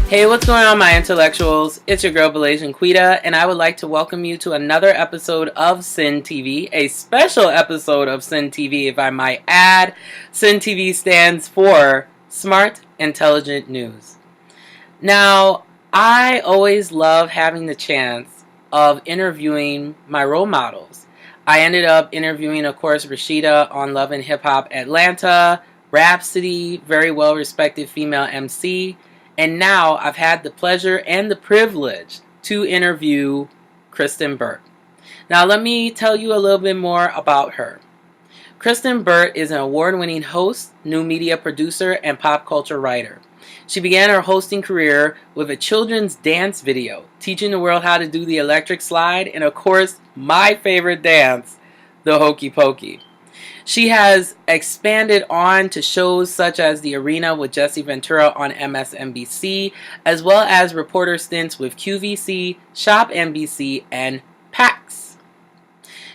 Hey, what's going on, my intellectuals? It's your girl, Belasian Quita, and I would like to welcome you to another episode of Sin TV, a special episode of Sin TV, if I might add. Sin TV stands for Smart Intelligent News. Now, I always love having the chance of interviewing my role models. I ended up interviewing, of course, Rashida on Love and Hip Hop Atlanta, Rhapsody, very well-respected female MC, and now I've had the pleasure and the privilege to interview Kristyn Burtt. Now let me tell you a little bit more about her. Kristyn Burtt is an award-winning host, new media producer, and pop culture writer. She began her hosting career with a children's dance video, teaching the world how to do the electric slide, and of course, my favorite dance, the hokey pokey. She has expanded on to shows such as The Arena with Jesse Ventura on MSNBC, as well as reporter stints with QVC, Shop NBC, and PAX.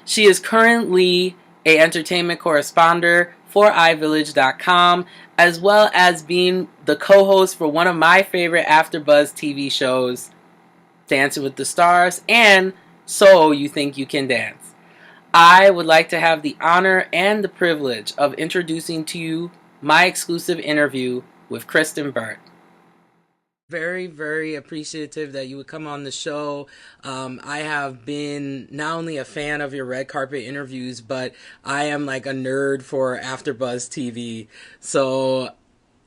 She is currently an entertainment correspondent for iVillage.com, as well as being the co-host for one of my favorite AfterBuzz TV shows, Dancing with the Stars, and So You Think You Can Dance. I would like to have the honor and the privilege of introducing to you my exclusive interview with Kristyn Burtt. Very, very appreciative that you would come on the show. I have been not only a fan of your red carpet interviews, but I am like a nerd for AfterBuzz TV. So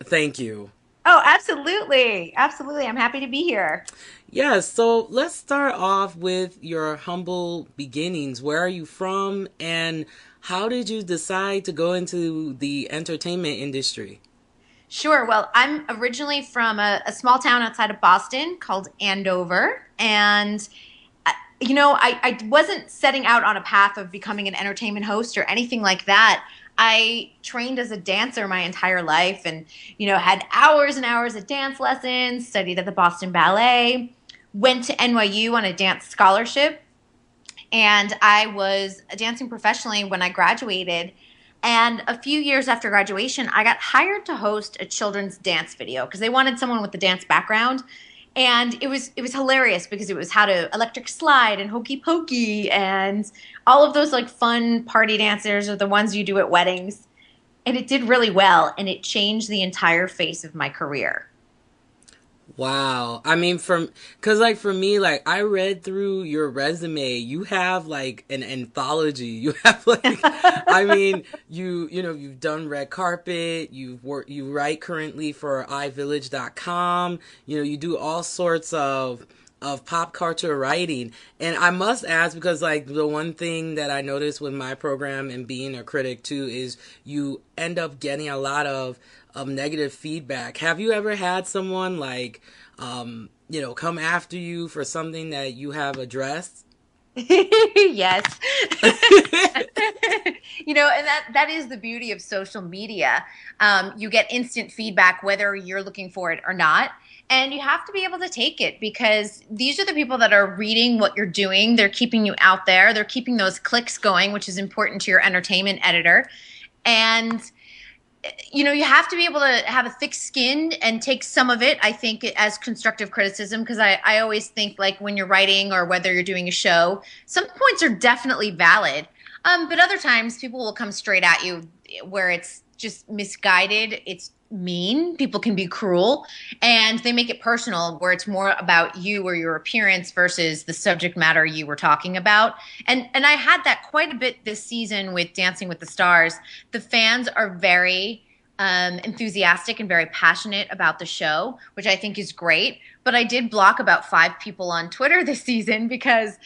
thank you. Oh, absolutely. Absolutely. I'm happy to be here. Yes, so let's start off with your humble beginnings. Where are you from, and how did you decide to go into the entertainment industry? Sure. Well, I'm originally from a small town outside of Boston called Andover. And, I wasn't setting out on a path of becoming an entertainment host or anything like that. I trained as a dancer my entire life and, had hours and hours of dance lessons, studied at the Boston Ballet, went to NYU on a dance scholarship, and I was dancing professionally when I graduated. And a few years after graduation, I got hired to host a children's dance video because they wanted someone with a dance background. And it was hilarious because it was how to electric slide and hokey pokey and all of those like fun party dancers are the ones you do at weddings. And it did really well, and it changed the entire face of my career. Wow. I mean, cause like for me, like I read through your resume, you have like an anthology. You have like, I mean, you've done red carpet, you write currently for iVillage.com, you do all sorts of pop culture writing. And I must ask, because like the one thing that I noticed with my program and being a critic too is you end up getting a lot of negative feedback. Have you ever had someone like come after you for something that you have addressed? Yes. And that is the beauty of social media. You get instant feedback whether you're looking for it or not. And you have to be able to take it because these are the people that are reading what you're doing. They're keeping you out there. They're keeping those clicks going, which is important to your entertainment editor. And you have to be able to have a thick skin and take some of it, I think, as constructive criticism, because I always think like when you're writing or whether you're doing a show, some points are definitely valid. But other times people will come straight at you where it's just misguided. It's mean. People can be cruel and they make it personal where it's more about you or your appearance versus the subject matter you were talking about. And I had that quite a bit this season with Dancing with the Stars. The fans are very enthusiastic and very passionate about the show, which I think is great. But I did block about 5 people on Twitter this season because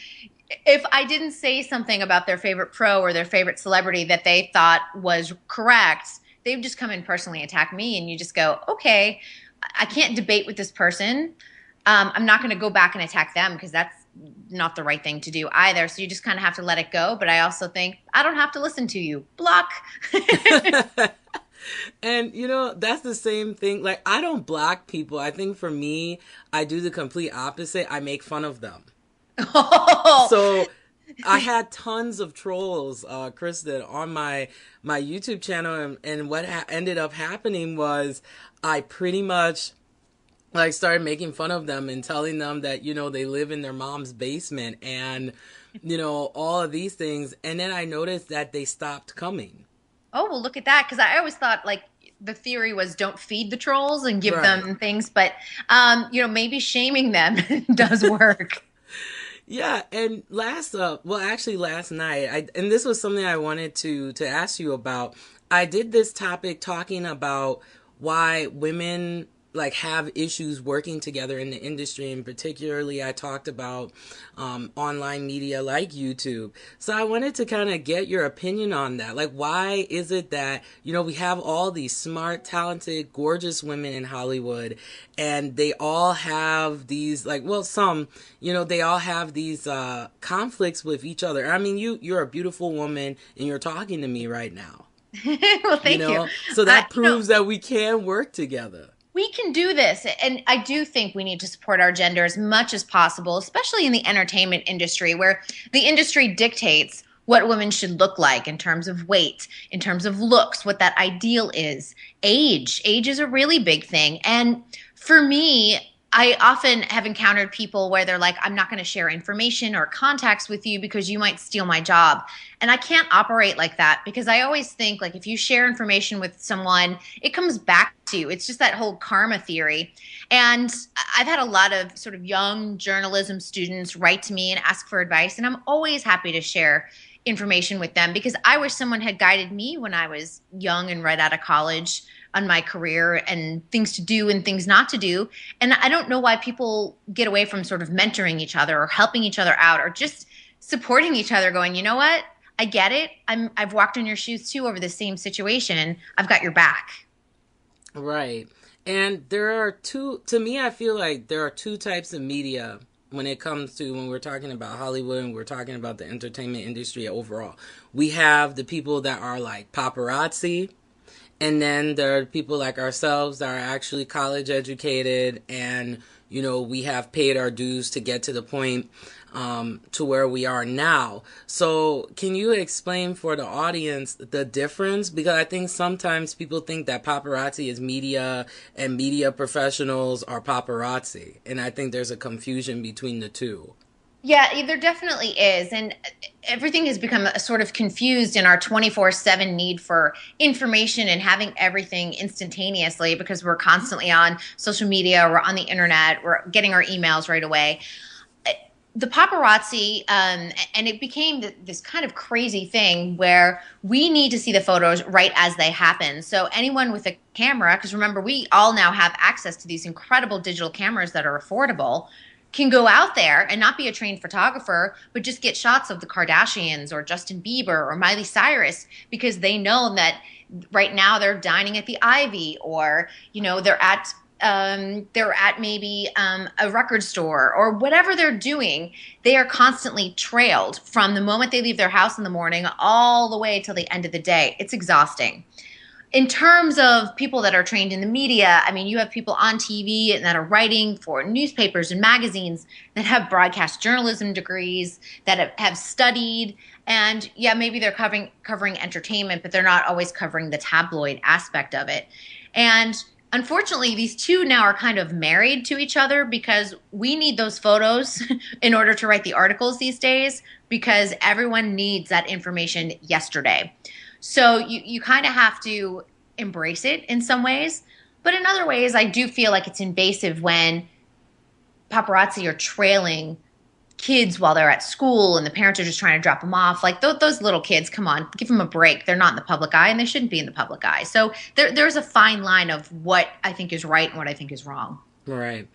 if I didn't say something about their favorite pro or their favorite celebrity that they thought was correct, they would just come and personally attack me, and you just go, okay, I can't debate with this person. I'm not going to go back and attack them because that's not the right thing to do either. So you just kind of have to let it go. But I also think I don't have to listen to you. Block. And, that's the same thing. Like, I don't block people. I think for me, I do the complete opposite. I make fun of them. Oh. So I had tons of trolls, Kristyn, on my YouTube channel, and what ended up happening was I pretty much like started making fun of them and telling them that, they live in their mom's basement and, all of these things. And then I noticed that they stopped coming. Oh, well, look at that. Because I always thought like the theory was don't feed the trolls and give Right. them things, but maybe shaming them does work. Yeah, and actually last night, and this was something I wanted to ask you about. I did this topic talking about why women like have issues working together in the industry, and particularly I talked about online media like YouTube. So I wanted to kind of get your opinion on that. Like, why is it that we have all these smart, talented, gorgeous women in Hollywood, and they all have these like, well, some, they all have these conflicts with each other. I mean, you're a beautiful woman, and you're talking to me right now. Well, thank you. So that You know, proves that we can work together. we can do this. And I do think we need to support our gender as much as possible, especially in the entertainment industry, where the industry dictates what women should look like in terms of weight, in terms of looks, what that ideal is. Age is a really big thing. And for me, I often have encountered people where they're like, I'm not going to share information or contacts with you because you might steal my job. And I can't operate like that because I always think like if you share information with someone, it comes back to you. It's just that whole karma theory. And I've had a lot of sort of young journalism students write to me and ask for advice. And I'm always happy to share information with them because I wish someone had guided me when I was young and right out of college on my career and things to do and things not to do. And I don't know why people get away from sort of mentoring each other or helping each other out or just supporting each other going, you know what? I get it. I've walked in your shoes too over the same situation. I've got your back. Right. And there are to me, I feel like there are two types of media when it comes to when we're talking about Hollywood and we're talking about the entertainment industry overall. We have the people that are like paparazzi, and then there are people like ourselves that are actually college educated and, we have paid our dues to get to the point to where we are now. So can you explain for the audience the difference? Because I think sometimes people think that paparazzi is media and media professionals are paparazzi. And I think there's a confusion between the two. Yeah, there definitely is. And everything has become a sort of confused in our 24/7 need for information and having everything instantaneously because we're constantly on social media, we're on the internet, we're getting our emails right away. The paparazzi, and it became this kind of crazy thing where we need to see the photos right as they happen. So anyone with a camera, because remember, we all now have access to these incredible digital cameras that are affordable, can go out there and not be a trained photographer, but just get shots of the Kardashians or Justin Bieber or Miley Cyrus because they know that right now they're dining at the Ivy or, they're at maybe a record store or whatever they're doing. They are constantly trailed from the moment they leave their house in the morning all the way till the end of the day. It's exhausting. In terms of people that are trained in the media, I mean, you have people on TV and that are writing for newspapers and magazines that have broadcast journalism degrees, that have studied, and yeah, maybe they're covering entertainment, but they're not always covering the tabloid aspect of it. And unfortunately, these two now are kind of married to each other because we need those photos in order to write the articles these days because everyone needs that information yesterday. So you kind of have to embrace it in some ways. But in other ways, I do feel like it's invasive when paparazzi are trailing kids while they're at school and the parents are just trying to drop them off. Like those little kids, come on, give them a break. They're not in the public eye and they shouldn't be in the public eye. So there's a fine line of what I think is right and what I think is wrong. Right.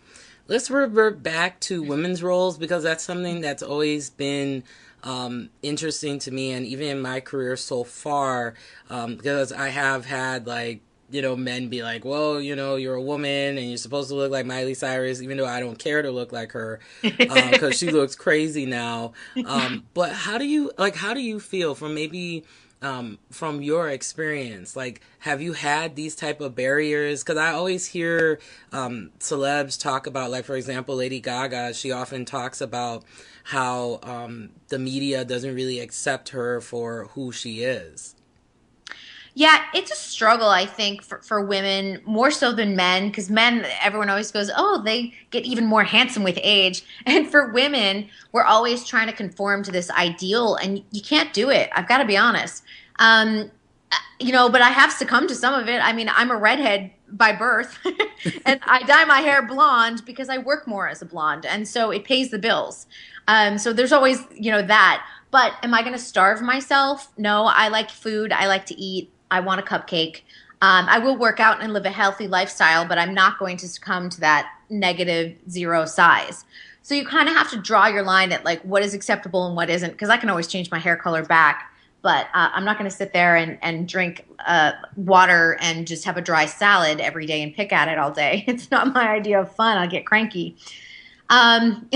Let's revert back to women's roles because that's something that's always been interesting to me, and even in my career so far, because I have had like men be like, well, you're a woman and you're supposed to look like Miley Cyrus, even though I don't care to look like her, because she looks crazy now. But how do you feel from maybe from your experience? Like, have you had these type of barriers? Because I always hear celebs talk about, like, for example, Lady Gaga, she often talks about how the media doesn't really accept her for who she is. Yeah, it's a struggle, I think, for women more so than men, because men, everyone always goes, oh, they get even more handsome with age. And for women, we're always trying to conform to this ideal, and you can't do it. I've got to be honest. Um, but I have succumbed to some of it. I mean, I'm a redhead by birth, and I dye my hair blonde because I work more as a blonde, and so it pays the bills. So there's always, that. But am I going to starve myself? No, I like food. I like to eat. I want a cupcake. I will work out and live a healthy lifestyle, but I'm not going to succumb to that negative zero size. So you kind of have to draw your line at like what is acceptable and what isn't, because I can always change my hair color back. But I'm not going to sit there and drink water and just have a dry salad every day and pick at it all day. It's not my idea of fun. I'll get cranky. Um,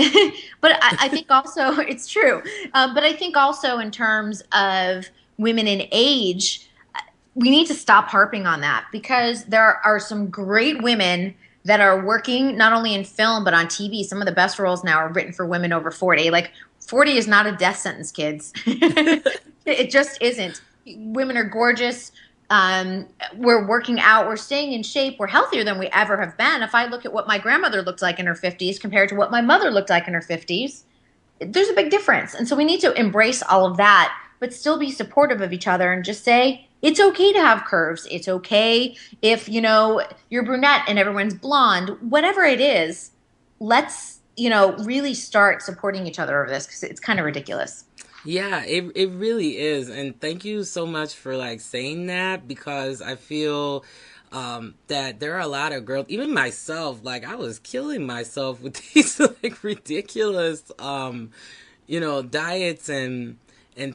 but I think also it's true. But I think also in terms of women in age, we need to stop harping on that because there are some great women that are working not only in film but on TV. Some of the best roles now are written for women over 40. Like 40 is not a death sentence, kids. It just isn't. Women are gorgeous. We're working out, we're staying in shape, we're healthier than we ever have been. If I look at what my grandmother looked like in her 50s compared to what my mother looked like in her 50s, there's a big difference. And so we need to embrace all of that, but still be supportive of each other and just say, it's okay to have curves. It's okay if, you're brunette and everyone's blonde, whatever it is, let's, really start supporting each other over this because it's kind of ridiculous. Yeah, it really is. And thank you so much for like saying that because I feel that there are a lot of girls, even myself, like I was killing myself with these like ridiculous diets and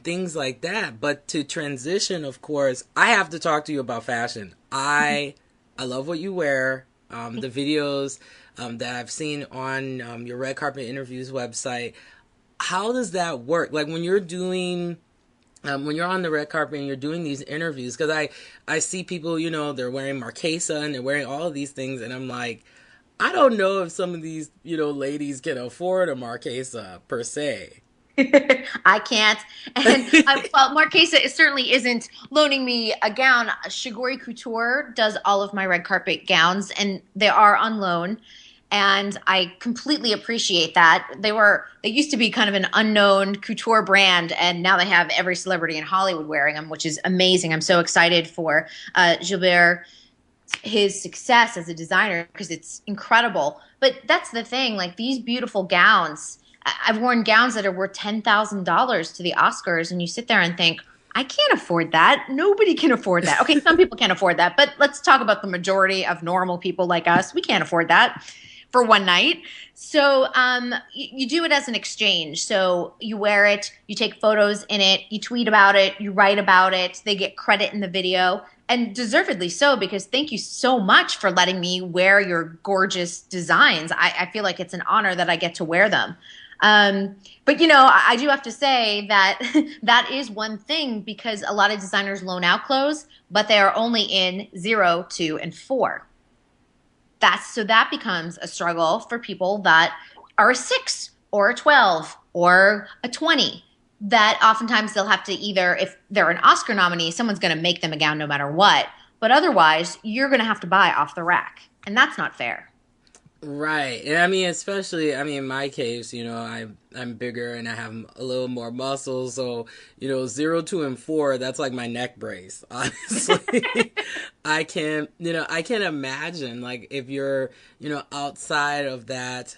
things like that. But to transition, of course, I have to talk to you about fashion. I love what you wear. The videos that I've seen on your Red Carpet Interviews website, how does that work? Like when you're on the red carpet and you're doing these interviews, because I see people, they're wearing Marquesa and they're wearing all of these things, and I'm like, I don't know if some of these, ladies can afford a Marquesa per se. I can't. And well, Marquesa certainly isn't loaning me a gown. Shigori Couture does all of my red carpet gowns, and they are on loan. And I completely appreciate that. They used to be kind of an unknown couture brand, and now they have every celebrity in Hollywood wearing them, which is amazing. I'm so excited for Gilbert, his success as a designer, because it's incredible. But that's the thing, like these beautiful gowns, I've worn gowns that are worth $10,000 to the Oscars, and you sit there and think, I can't afford that. Nobody can afford that. Okay, some people can afford that, but let's talk about the majority of normal people like us. We can't afford that for one night. So you do it as an exchange. So you wear it, you take photos in it, you tweet about it, you write about it. They get credit in the video, and deservedly so, because thank you so much for letting me wear your gorgeous designs. I feel like it's an honor that I get to wear them. But I do have to say that that is one thing, because a lot of designers loan out clothes, but they are only in 0, 2, and 4. So that becomes a struggle for people that are a 6 or a 12 or a 20, that oftentimes they'll have to either, if they're an Oscar nominee, someone's going to make them a gown no matter what. But otherwise, you're going to have to buy off the rack. And that's not fair. Right. And I mean, especially, in my case, I'm bigger and I have a little more muscle. So, 0, 2, and 4, that's like my neck brace, honestly. I can't imagine, like, if you're, outside of that,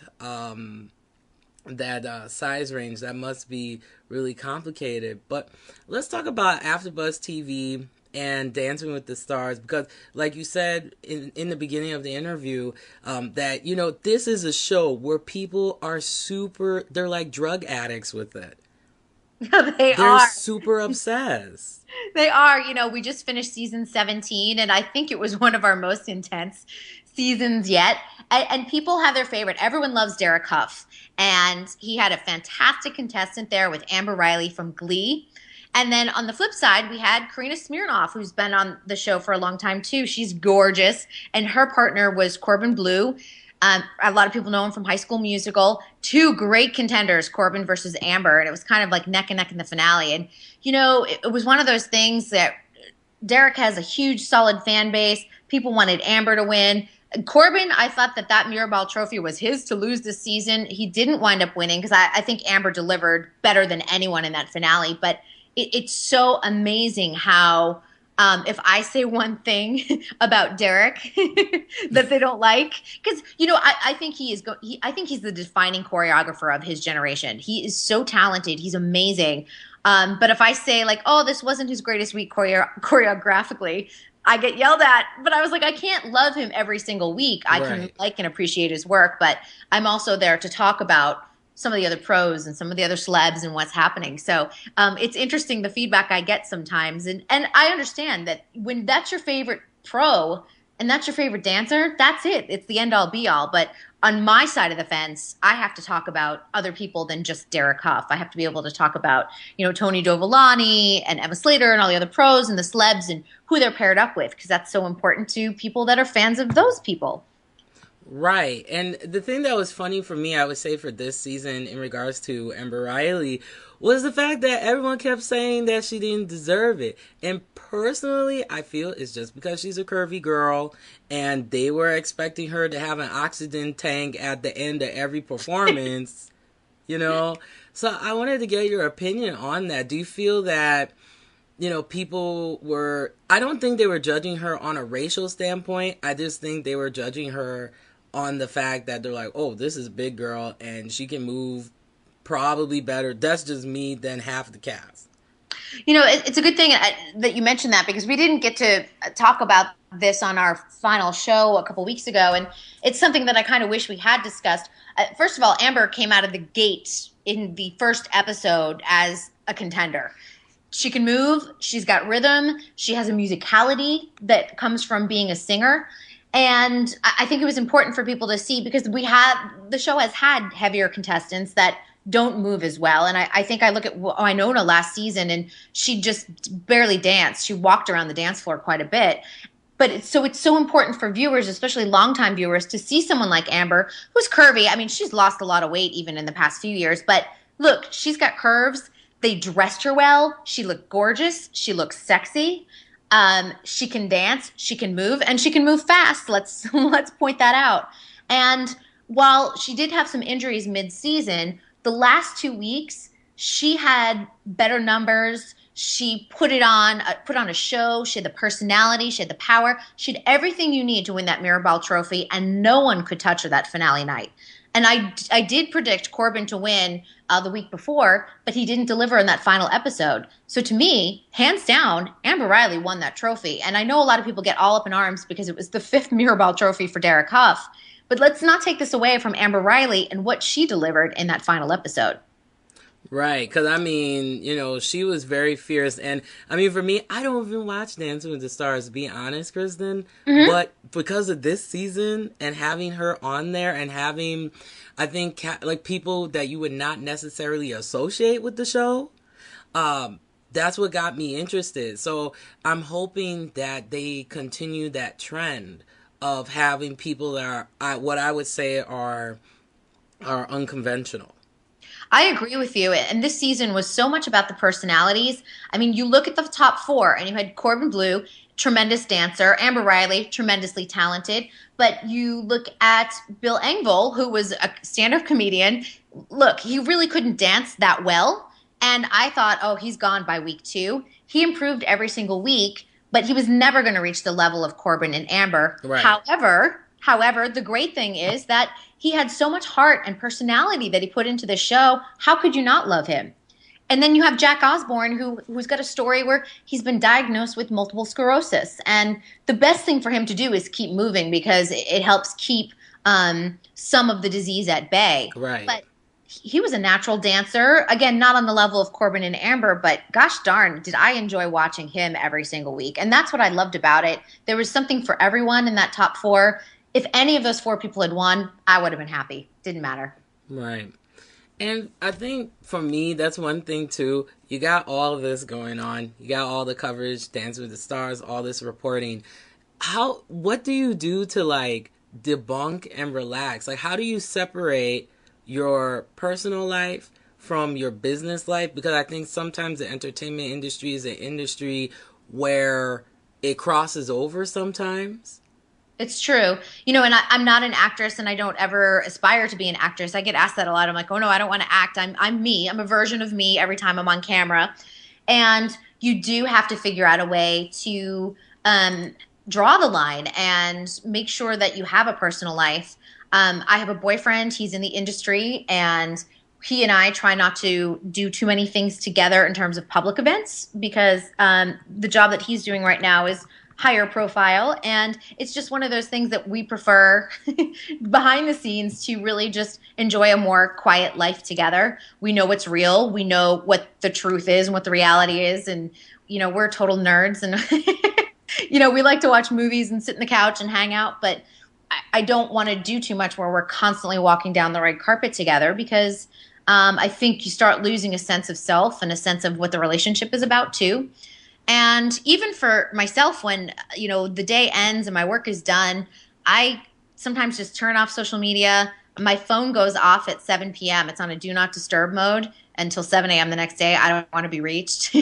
size range, that must be really complicated. But let's talk about AfterBuzz TV and Dancing with the Stars, because like you said in the beginning of the interview, that this is a show where people are they're like drug addicts with it. They're super obsessed. They are. We just finished season 17, and I think it was one of our most intense seasons yet. And people have their favorite. Everyone loves Derek Huff, and he had a fantastic contestant there with Amber Riley from Glee. And then on the flip side, we had Karina Smirnoff, who's been on the show for a long time too. She's gorgeous, and her partner was Corbin Bleu. A lot of people know him from High School Musical. Two great contenders, Corbin versus Amber, and it was kind of like neck and neck in the finale. And it was one of those things that Derek has a huge, solid fan base. People wanted Amber to win. Corbin, I thought that Mirabelle trophy was his to lose this season. He didn't wind up winning because I think Amber delivered better than anyone in that finale. But it's so amazing how if I say one thing about Derek that they don't like, because I think I think he's the defining choreographer of his generation. He is so talented. He's amazing. But if I say like, oh, this wasn't his greatest week choreographically, I get yelled at. But I was like, I can't love him every single week. I can like and appreciate his work, but I'm also there to talk about some of the other pros and some of the other celebs and what's happening. So it's interesting the feedback I get sometimes. And I understand that when that's your favorite pro and that's your favorite dancer, that's it. It's the end all be all. But on my side of the fence, I have to talk about other people than just Derek Huff. I have to be able to talk about, Tony Dovolani and Emma Slater and all the other pros and the celebs and who they're paired up with, because that's so important to people that are fans of those people. Right. And the thing that was funny for me, I would say, for this season in regards to Amber Riley was the fact that everyone kept saying that she didn't deserve it. And personally, I feel it's just because she's a curvy girl and they were expecting her to have an oxygen tank at the end of every performance, So I wanted to get your opinion on that. Do you feel that, people were, I don't think they were judging her on a racial standpoint. I just think they were judging her on the fact that they're like, oh, this is a big girl and she can move probably better. That's just me than half the cast. It's a good thing that you mentioned that, because we didn't get to talk about this on our final show a couple weeks ago. And it's something that I kind of wish we had discussed. First of all, Amber came out of the gate in the first episode as a contender. She can move. She's got rhythm. She has a musicality that comes from being a singer. And I think it was important for people to see, because the show has had heavier contestants that don't move as well. And I think I look at Winona last season, and she just barely danced. She walked around the dance floor quite a bit. But it's so important for viewers, especially longtime viewers, to see someone like Amber, who's curvy. I mean, she's lost a lot of weight even in the past few years. But look, she's got curves. They dressed her well. She looked gorgeous. She looks sexy. She can dance, she can move, and she can move fast. Let's point that out. And while she did have some injuries mid-season, the last 2 weeks she had better numbers. She put on a show. She had the personality. She had the power. She had everything you need to win that Mirabelle trophy, and no one could touch her that finale night. And I did predict Corbin to win the week before, but he didn't deliver in that final episode. So to me, hands down, Amber Riley won that trophy. And I know a lot of people get all up in arms because it was the 5th Mirabelle trophy for Derek Huff. But let's not take this away from Amber Riley and what she delivered in that final episode. Right, because she was very fierce. And for me, I don't even watch Dancing with the Stars, to be honest, Kristyn. Mm-hmm. But because of this season and having her on there and having, I think, people that you would not necessarily associate with the show, that's what got me interested. So I'm hoping that they continue that trend of having people that are, what I would say are unconventional. I agree with you. And this season was so much about the personalities. You look at the top 4, and you had Corbin Bleu, tremendous dancer, Amber Riley, tremendously talented. But you look at Bill Engvall, who was a stand-up comedian. Look, he really couldn't dance that well. And I thought, oh, he's gone by week 2. He improved every single week, but he was never going to reach the level of Corbin and Amber. Right. However, the great thing is that he had so much heart and personality that he put into the show. How could you not love him? And then you have Jack Osbourne, who's got a story where he's been diagnosed with multiple sclerosis. And the best thing for him to do is keep moving, because it helps keep some of the disease at bay. Right. But he was a natural dancer. Again, not on the level of Corbin and Amber, but gosh darn, did I enjoy watching him every single week. And that's what I loved about it. There was something for everyone in that top 4. If any of those 4 people had won, I would have been happy. Didn't matter. Right. And I think for me, that's one thing too. You got all of this going on. You got all the coverage, Dancing with the Stars, all this reporting. What do you do to debunk and relax? How do you separate your personal life from your business life? Because I think sometimes the entertainment industry is an industry where it crosses over sometimes. It's true. You know, and I'm not an actress and I don't ever aspire to be an actress. I get asked that a lot. I'm like, oh no, I don't want to act. I'm me. I'm a version of me every time I'm on camera. And you do have to figure out a way to draw the line and make sure that you have a personal life. I have a boyfriend, he's in the industry, and he and I try not to do too many things together in terms of public events because the job that he's doing right now is higher profile. And it's just one of those things that we prefer behind the scenes to really just enjoy a more quiet life together. We know what's real. We know what the truth is and what the reality is. And, you know, we're total nerds and, you know, we like to watch movies and sit in the couch and hang out. But I don't want to do too much where we're constantly walking down the red carpet together because I think you start losing a sense of self and a sense of what the relationship is about too. And even for myself, when, you know, the day ends and my work is done, I sometimes just turn off social media. My phone goes off at 7 p.m. It's on a do not disturb mode until 7 a.m. the next day. I don't want to be reached.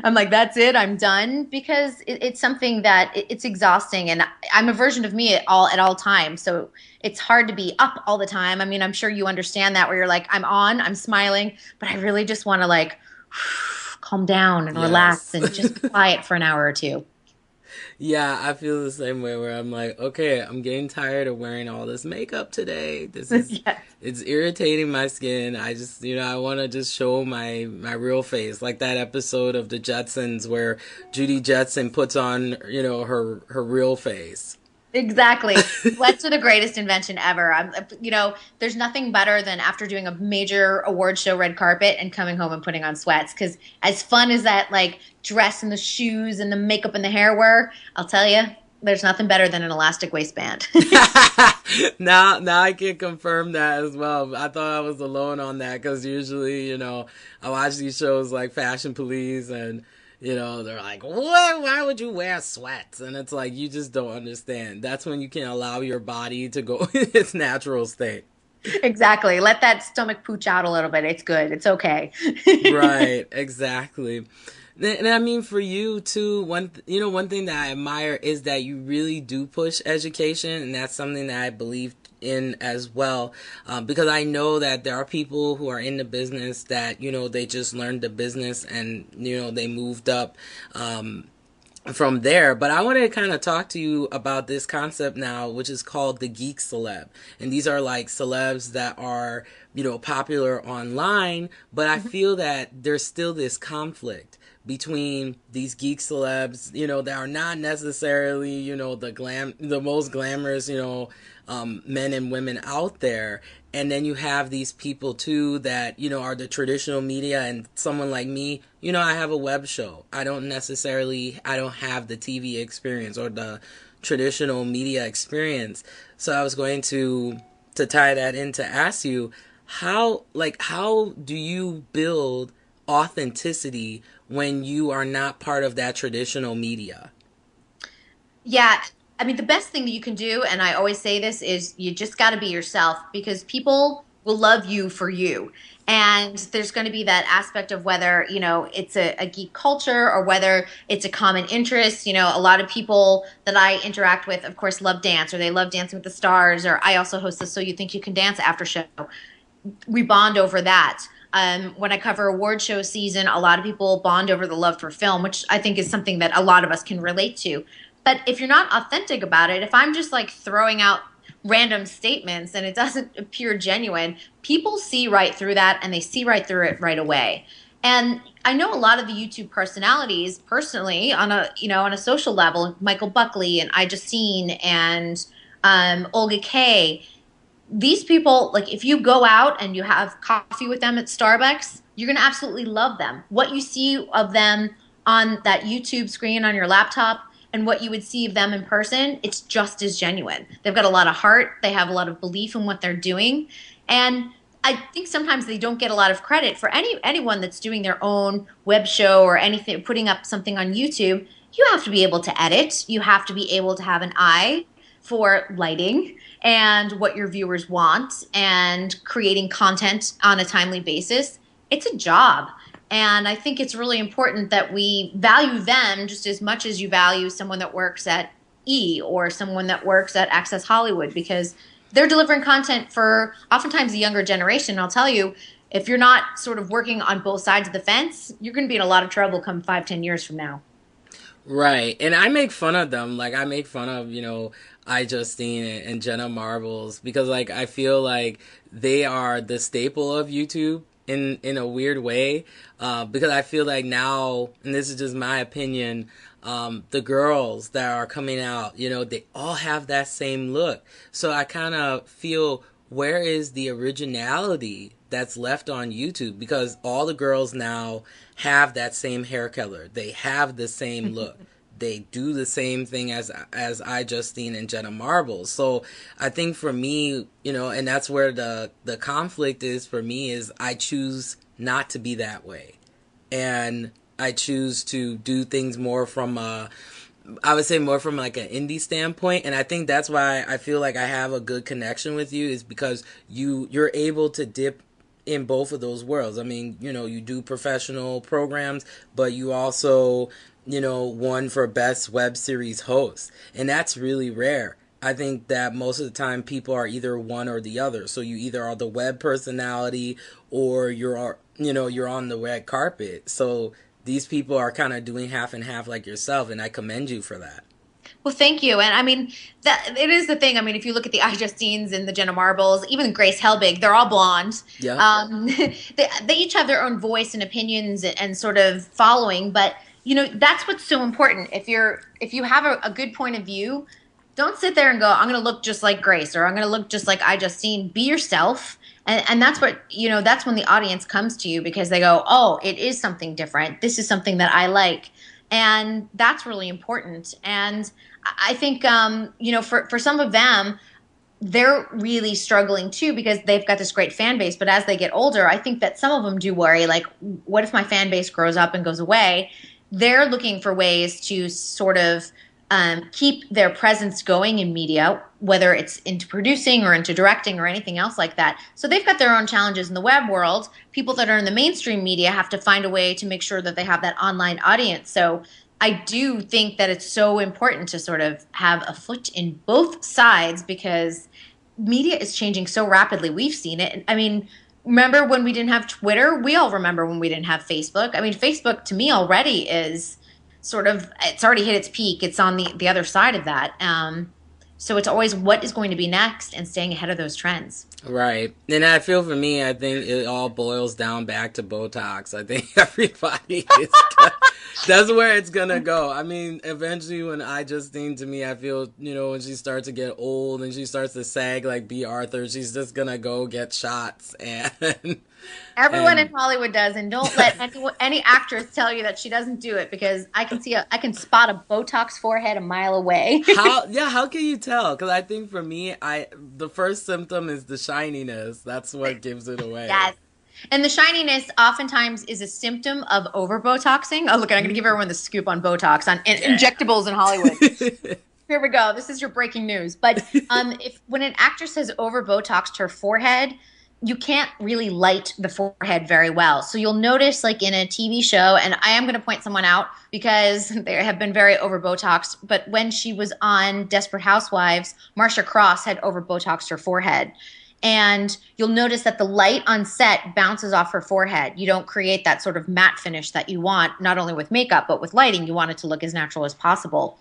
I'm like, that's it. I'm done because it's something that it's exhausting. And I'm a version of me at all times. So it's hard to be up all the time. I mean, I'm sure you understand that where you're like, I'm on, I'm smiling, but I really just want to like calm down and relax and just be quiet for an hour or two. Yeah, I feel the same way where I'm like, okay, I'm getting tired of wearing all this makeup today. This is Yes. it's irritating my skin. I just, I want to just show my real face. Like that episode of the Jetsons where Judy Jetson puts on, her real face. Exactly. Sweats are the greatest invention ever. You know, there's nothing better than after doing a major award show red carpet and coming home and putting on sweats. Because as fun as that, like dress and the shoes and the makeup and the hair were, I'll tell you, there's nothing better than an elastic waistband. Now I can confirm that as well. I thought I was alone on that because usually, I watch these shows like Fashion Police and they're like, what? Why would you wear sweats? And it's like, you just don't understand. That's when you can allow your body to go in its natural state. Exactly. Let that stomach pooch out a little bit. It's good. It's okay. Right. Exactly. And I mean, for you too, one thing that I admire is that you really do push education, and that's something that I believe in as well, because I know that there are people who are in the business that, they just learned the business and, they moved up, from there. But I want to kind of talk to you about this concept now, which is called the geek celeb. And these are like celebs that are, popular online, but I feel that there's still this conflict between these geek celebs, that are not necessarily, the most glamorous, men and women out there. And then you have these people too that, are the traditional media, and someone like me, I have a web show. I don't have the TV experience or the traditional media experience. So I was going to tie that in to ask you, how do you build authenticity when you are not part of that traditional media? Yeah. I mean, the best thing that you can do, and I always say this, is you just got to be yourself because people will love you for you. And there's going to be that aspect of whether, it's a geek culture or whether it's a common interest. A lot of people that I interact with, of course, love dance, or they love Dancing with the Stars, or I also host the So You Think You Can Dance after show. We bond over that. When I cover award show season, a lot of people bond over the love for film, which I think is something that a lot of us can relate to. But if you're not authentic about it, if I'm just like throwing out random statements and it doesn't appear genuine, people see right through that and they see right through it right away. And I know a lot of the YouTube personalities personally on a social level, Michael Buckley and iJustine and Olga Kay. These people, like if you go out and you have coffee with them at Starbucks, you're going to absolutely love them. What you see of them on that YouTube screen on your laptop and what you would see of them in person, it's just as genuine. They've got a lot of heart. They have a lot of belief in what they're doing. And I think sometimes they don't get a lot of credit for anyone that's doing their own web show or anything, putting up something on YouTube. You have to be able to edit. You have to be able to have an eye for lighting and what your viewers want and creating content on a timely basis. It's a job. And I think it's really important that we value them just as much as you value someone that works at E or someone that works at Access Hollywood, because they're delivering content for oftentimes the younger generation. I'll tell you, if you're not sort of working on both sides of the fence, you're going to be in a lot of trouble come 5, 10 years from now. Right. And I make fun of them. Like, I make fun of, iJustine and Jenna Marbles because, like, I feel like they are the staple of YouTube in a weird way. Because I feel like now, and this is just my opinion, the girls that are coming out, they all have that same look. So I kind of feel, where is the originality that's left on YouTube? Because all the girls now have that same hair color. They have the same look. They do the same thing as iJustine and Jenna Marbles. So I think for me, and that's where the conflict is for me, is I choose not to be that way. And I choose to do things more from I would say more from like an indie standpoint. And I think that's why I feel like I have a good connection with you, is because you're able to dip in both of those worlds. I mean, you do professional programs, but you also, won for best web series host. And that's really rare. I think that most of the time people are either one or the other. So you either are the web personality or you're on the red carpet. So these people are kind of doing half and half like yourself, and I commend you for that. Well, thank you. And I mean, that it is the thing. I mean, if you look at the iJustines and the Jenna Marbles, even Grace Helbig, they're all blonde. Yeah. They each have their own voice and opinions and sort of following. But, that's what's so important. If you have a good point of view, don't sit there and go, I'm going to look just like Grace, or I'm going to look just like iJustine. Be yourself. And that's what, that's when the audience comes to you, because they go, oh, it is something different. This is something that I like. And that's really important. And I think, for some of them, they're really struggling too, because they've got this great fan base. But as they get older, I think that some of them do worry, like, what if my fan base grows up and goes away? They're looking for ways to sort of keep their presence going in media, whether it's into producing or into directing or anything else like that. So they've got their own challenges in the web world. People that are in the mainstream media have to find a way to make sure that they have that online audience. So I do think that it's so important to sort of have a foot in both sides, because media is changing so rapidly. We've seen it. I mean, remember when we didn't have Twitter? We all remember when we didn't have Facebook. I mean, Facebook to me already is sort of, it's already hit its peak. It's on the other side of that. So it's always what is going to be next and staying ahead of those trends. Right. And I feel, for me, I think it all boils down back to Botox. I think everybody is that's where it's going to go. I mean, eventually when iJustine, to me, I feel, when she starts to get old and she starts to sag like B. Arthur, she's just going to go get shots. And everyone in Hollywood does, and don't let any actress tell you that she doesn't do it, because I can spot a Botox forehead a mile away. How can you tell? Because I think for me, the first symptom is the shininess. That's what gives it away. Yes. And the shininess oftentimes is a symptom of over Botoxing. Oh, look, I'm going to give everyone the scoop on Botox, on injectables in Hollywood. Here we go. This is your breaking news. But when an actress has over Botoxed her forehead, you can't really light the forehead very well. So you'll notice, like in a TV show, and I am going to point someone out because they have been very over Botoxed, but when she was on Desperate Housewives, Marcia Cross had over Botoxed her forehead. And you'll notice that the light on set bounces off her forehead. You don't create that sort of matte finish that you want, not only with makeup, but with lighting. You want it to look as natural as possible.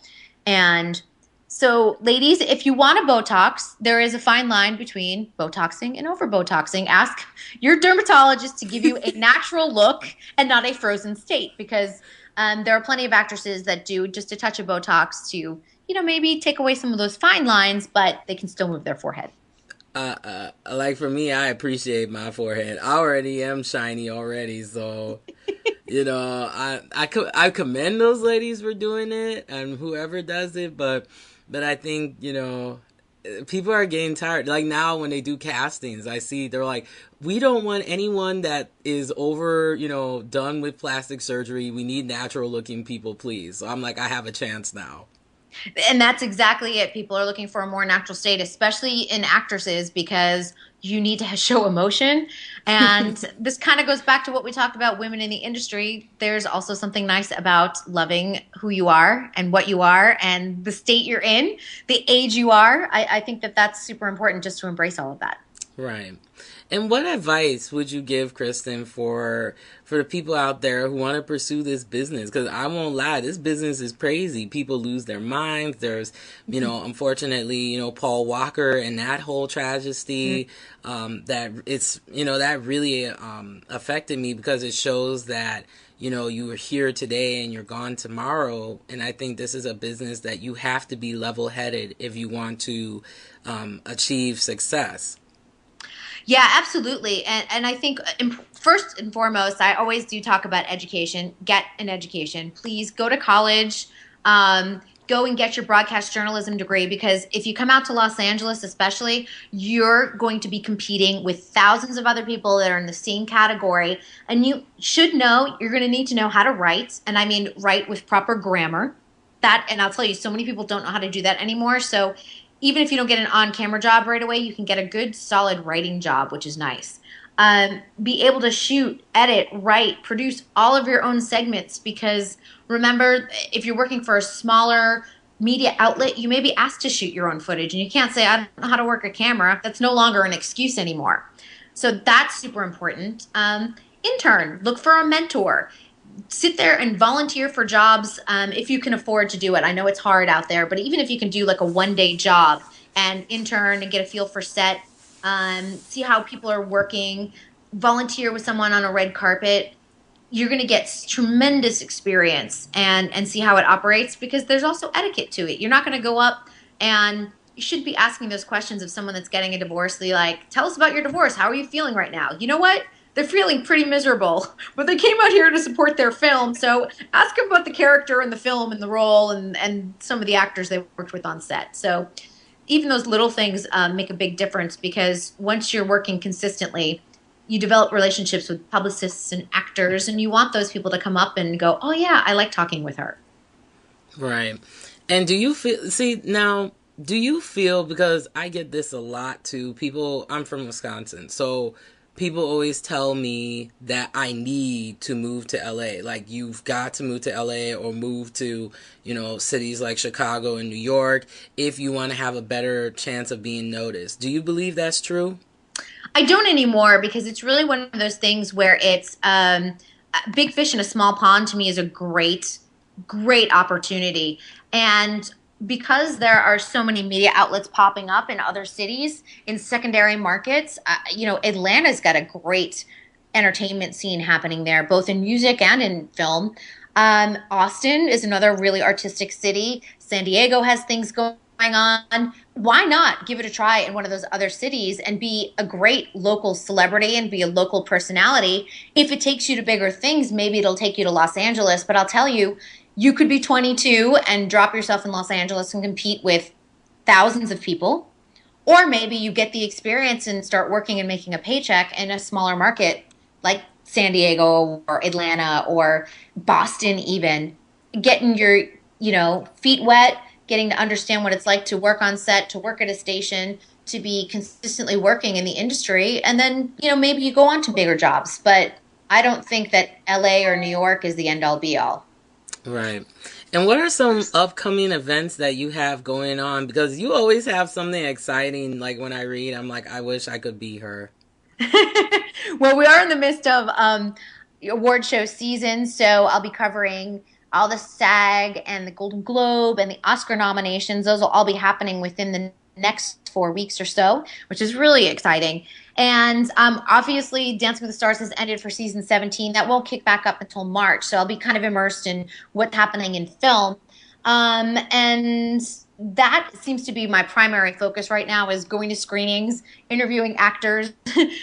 And so, ladies, if you want a Botox, there is a fine line between Botoxing and over Botoxing. Ask your dermatologist to give you a natural look and not a frozen state, because there are plenty of actresses that do just a touch of Botox to, maybe take away some of those fine lines, but they can still move their forehead. Like for me, I appreciate my forehead. I already am shiny already, so I commend those ladies for doing it, and whoever does it, but I think people are getting tired. Like now when they do castings, I see they're like, we don't want anyone that is over, done with plastic surgery. We need natural looking people, please. So I'm like, I have a chance now. And that's exactly it. People are looking for a more natural state, especially in actresses, because you need to show emotion. And this kind of goes back to what we talked about women in the industry. There's also something nice about loving who you are and what you are and the state you're in, the age you are. I think that that's super important just to embrace all of that. Right. And what advice would you give, Kristyn, for the people out there who want to pursue this business? Because I won't lie, this business is crazy. People lose their minds. There's, unfortunately, Paul Walker and that whole tragedy, that it's, that really affected me because it shows that, you are here today and you're gone tomorrow. And I think this is a business that you have to be level-headed if you want to achieve success. Yeah, absolutely. And I think first and foremost, I always do talk about education. Get an education. Please go to college. Go and get your broadcast journalism degree, because if you come out to Los Angeles, especially, you're going to be competing with thousands of other people that are in the same category. And you should know, you're going to need to know how to write. And I mean, write with proper grammar. And I'll tell you, so many people don't know how to do that anymore. So even if you don't get an on-camera job right away, you can get a good, solid writing job, which is nice. Be able to shoot, edit, write, produce all of your own segments, because remember, if you're working for a smaller media outlet, you may be asked to shoot your own footage, and you can't say, I don't know how to work a camera. That's no longer an excuse anymore. So that's super important. Intern, look for a mentor. Sit there and volunteer for jobs if you can afford to do it. I know it's hard out there, but even if you can do like a one-day job and intern and get a feel for set, see how people are working, volunteer with someone on a red carpet, you're going to get tremendous experience and see how it operates, because there's also etiquette to it. You're not going to go up and you should be asking those questions of someone that's getting a divorce. Be like, tell us about your divorce. How are you feeling right now? You know what? They're feeling pretty miserable, but they came out here to support their film. So ask them about the character and the film and the role and some of the actors they worked with on set. So even those little things make a big difference, because once you're working consistently, you develop relationships with publicists and actors, and you want those people to come up and go, oh yeah, I like talking with her. Right. And do you feel, because I get this a lot too, I'm from Wisconsin, so people always tell me that I need to move to LA. Like, you've got to move to LA or move to, cities like Chicago and New York if you want to have a better chance of being noticed. Do you believe that's true? I don't anymore, because it's really one of those things where it's big fish in a small pond. To me, is a great, great opportunity. And because there are so many media outlets popping up in other cities, in secondary markets, Atlanta's got a great entertainment scene happening there, both in music and in film. Austin is another really artistic city. San Diego has things going on. Why not give it a try in one of those other cities and be a great local celebrity and be a local personality? If it takes you to bigger things, maybe it'll take you to Los Angeles. But I'll tell you, you could be 22 and drop yourself in Los Angeles and compete with thousands of people. Or maybe you get the experience and start working and making a paycheck in a smaller market like San Diego or Atlanta or Boston even, getting your, feet wet, getting to understand what it's like to work on set, to work at a station, to be consistently working in the industry. And then, maybe you go on to bigger jobs. But I don't think that LA or New York is the end all be all. Right. And what are some upcoming events that you have going on? Because you always have something exciting. Like, when I read, I'm like, I wish I could be her. Well, we are in the midst of award show season, so I'll be covering all the SAG and the Golden Globe and the Oscar nominations. Those will all be happening within the next 4 weeks or so, which is really exciting. And obviously, Dancing with the Stars has ended for season 17. That won't kick back up until March, so I'll be kind of immersed in what's happening in film. And that seems to be my primary focus right now, is going to screenings, interviewing actors,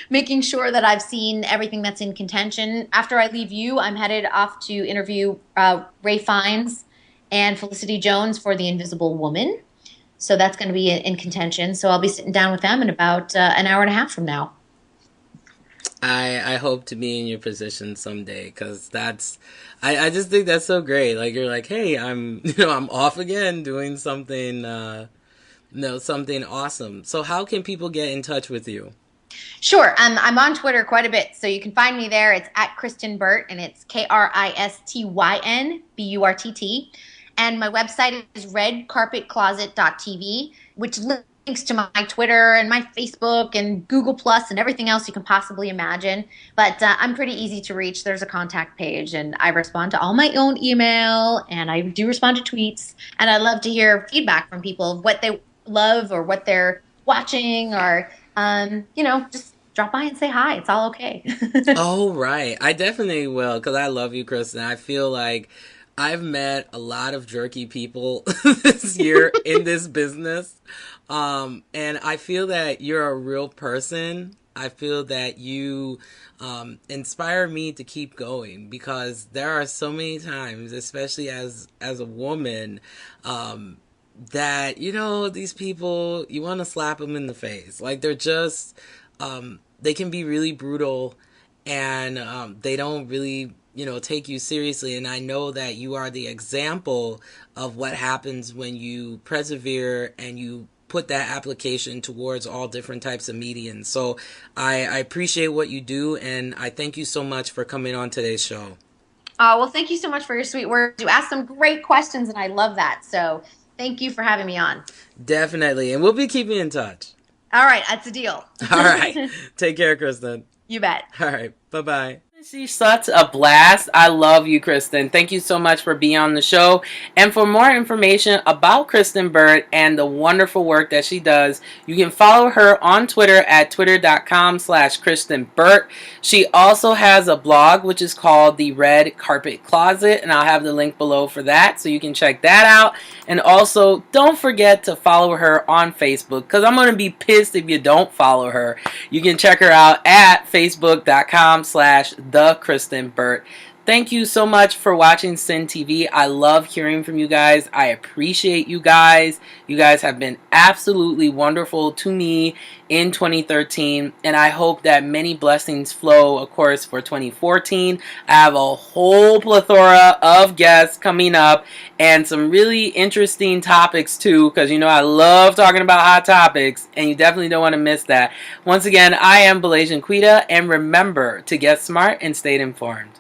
making sure that I've seen everything that's in contention. After I leave you, I'm headed off to interview Ray Fiennes and Felicity Jones for The Invisible Woman. So that's going to be in contention. So I'll be sitting down with them in about an hour and a half from now. I hope to be in your position someday because I just think that's so great. Like you're like, hey, I'm I'm off again doing something something awesome. So how can people get in touch with you? Sure. I'm on Twitter quite a bit, so you can find me there. It's at Kristyn Burtt, and it's KristynBurtt. And my website is redcarpetcloset.tv, which links to my Twitter and my Facebook and Google Plus and everything else you can possibly imagine. But I'm pretty easy to reach. There's a contact page, and I respond to all my own email, and I do respond to tweets. And I love to hear feedback from people of what they love or what they're watching or just drop by and say hi. It's all okay. Oh, right. I definitely will because I love you, Kristen. I feel like I've met a lot of jerky people this year in this business. And I feel that you're a real person. I feel that you inspire me to keep going because there are so many times, especially as a woman, that these people you want to slap them in the face. Like they're just they can be really brutal and they don't really take you seriously, and I know that you are the example of what happens when you persevere and you put that application towards all different types of mediums. So I appreciate what you do, and I thank you so much for coming on today's show. Well, thank you so much for your sweet words. You asked some great questions, and I love that. So thank you for having me on. Definitely, and we'll be keeping in touch. All right, that's a deal. All right. Take care, Kristen. You bet. All right. Bye-bye. She's such a blast. I love you, Kristen. Thank you so much for being on the show. And for more information about Kristyn Burtt and the wonderful work that she does, you can follow her on Twitter at twitter.com/Kristyn Burtt. She also has a blog, which is called The Red Carpet Closet, and I'll have the link below for that, so you can check that out. And also, don't forget to follow her on Facebook, because I'm going to be pissed if you don't follow her. You can check her out at facebook.com/The Kristyn Burtt. Thank you so much for watching Sin TV. I love hearing from you guys. I appreciate you guys. You guys have been absolutely wonderful to me in 2013, and I hope that many blessings flow, of course, for 2014. I have a whole plethora of guests coming up and some really interesting topics too, because I love talking about hot topics, and you definitely don't want to miss that. Once again, I am Malaysian Quita, and remember to get smart and stay informed.